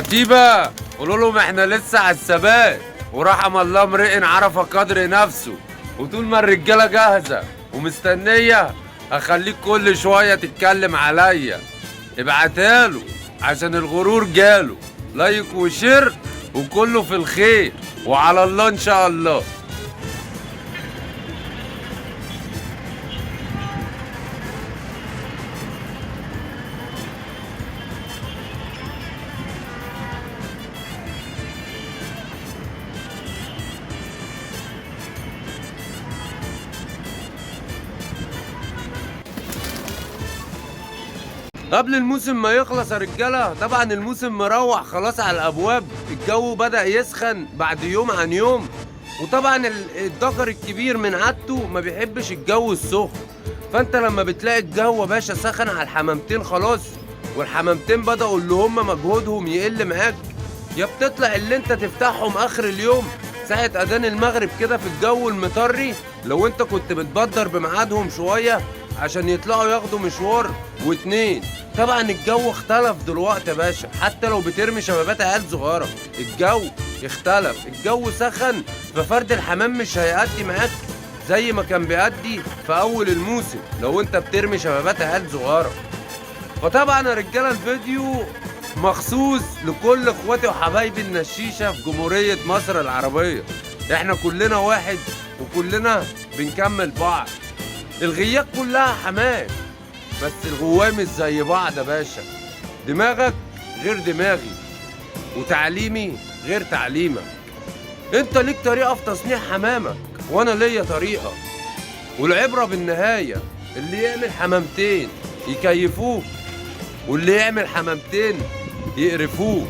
كتيبة قولوا لهم احنا لسه على الثبات، ورحم الله امرئ عرف قدر نفسه. وطول ما الرجاله جاهزه ومستنيه هخليك كل شويه تتكلم عليا. ابعتها له عشان الغرور جاله. لايك وشير وكله في الخير وعلى الله ان شاء الله. قبل الموسم ما يخلص يا رجاله، طبعا الموسم مروح خلاص على الابواب. الجو بدأ يسخن بعد يوم عن يوم، وطبعا الذكر الكبير من عادته ما بيحبش الجو السخن. فانت لما بتلاقي الجو يا باشا سخن على الحمامتين خلاص، والحمامتين بدأوا اللي هم مجهودهم يقل معاك، يا بتطلع اللي انت تفتحهم اخر اليوم ساعة اذان المغرب كده في الجو المطري، لو انت كنت بتبدر بميعادهم شوية عشان يطلعوا ياخدوا مشوار واتنين. طبعا الجو اختلف دلوقتي يا باشا، حتى لو بترمي شبابات عيال صغيره الجو اختلف. الجو سخن، ففرد الحمام مش هيأدي معاك زي ما كان بيأدي في اول الموسم لو انت بترمي شبابات عيال صغيره. فطبعا يا رجاله الفيديو مخصوص لكل اخواتي وحبايبي النشيشه في جمهوريه مصر العربيه. احنا كلنا واحد وكلنا بنكمل بعض. الغيات كلها حمام، بس الغواية مش زي بعض يا باشا. دماغك غير دماغي، وتعليمي غير تعليمك. انت ليك طريقة في تصنيع حمامك وانا ليا طريقة، والعبرة بالنهاية. اللي يعمل حمامتين يكيفوه، واللي يعمل حمامتين يقرفوه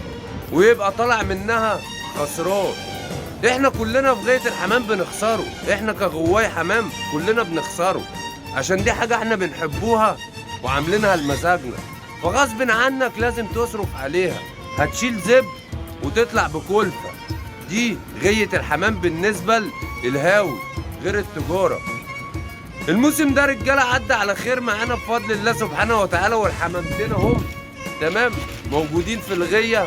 ويبقى طالع منها خسران. احنا كلنا في غاية الحمام بنخسره، احنا كغواي حمام كلنا بنخسره، عشان دي حاجة احنا بنحبوها وعاملينها لمزاجنا. فغصب عنك لازم تصرف عليها، هتشيل زب وتطلع بكلفة. دي غية الحمام بالنسبة للهاوي غير التجارة. الموسم ده رجالة عدى على خير معانا بفضل الله سبحانه وتعالى، والحمامتين اهم تمام موجودين في الغية.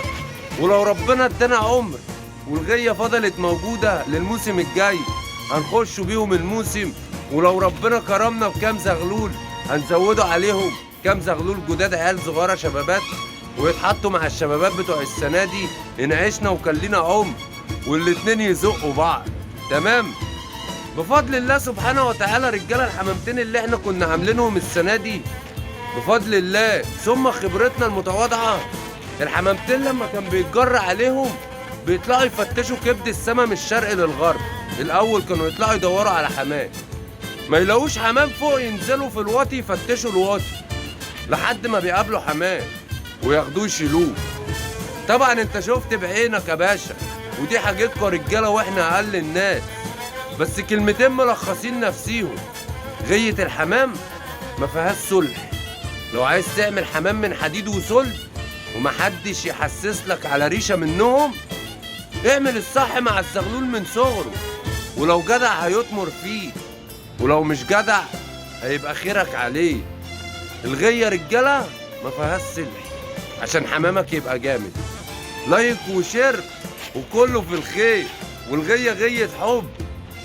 ولو ربنا ادانا عمر والغية فضلت موجودة للموسم الجاي هنخشوا بيهم الموسم. ولو ربنا كرمنا بكام زغلول هنزودوا عليهم كام زغلول جداد عيال صغيرة شبابات، ويتحطوا مع الشبابات بتوع السنة دي إن عشنا وكان لينا عمر، والاتنين يزقوا بعض تمام بفضل الله سبحانه وتعالى. رجالة الحمامتين اللي احنا كنا عاملينهم السنة دي بفضل الله ثم خبرتنا المتواضعة، الحمامتين لما كان بيتجر عليهم بيطلعوا يفتشوا كبد السما من الشرق للغرب. الأول كانوا يطلعوا يدوروا على حمام، ما يلاقوش حمام فوق ينزلوا في الواطي يفتشوا الواطي لحد ما بيقابلوا حمام وياخدوه يشيلوه. طبعا انت شفت بعينك يا باشا، ودي حاجتكم يا رجاله واحنا اقل الناس. بس كلمتين ملخصين نفسيهم: غية الحمام ما فيهاش صلح. لو عايز تعمل حمام من حديد وصلب ومحدش يحسس لك على ريشه منهم، اعمل الصح مع الزغلول من صغره، ولو جدع هيطمر فيه، ولو مش جدع هيبقى خيرك عليه. الغية رجالة ما فيهاش صلح عشان حمامك يبقى جامد. لايك وشير وكله في الخير، والغية غية حب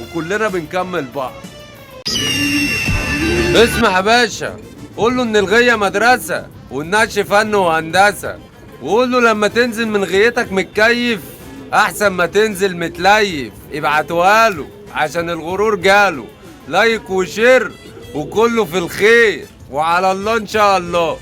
وكلنا بنكمل بعض. اسمع يا باشا، قول له ان الغية مدرسة والنقش فن وهندسة، وقول له لما تنزل من غيتك متكيف احسن ما تنزل متليف. ابعتوها له عشان الغرور جاله. لايك وشير وكله في الخير وعلى الله ان شاء الله.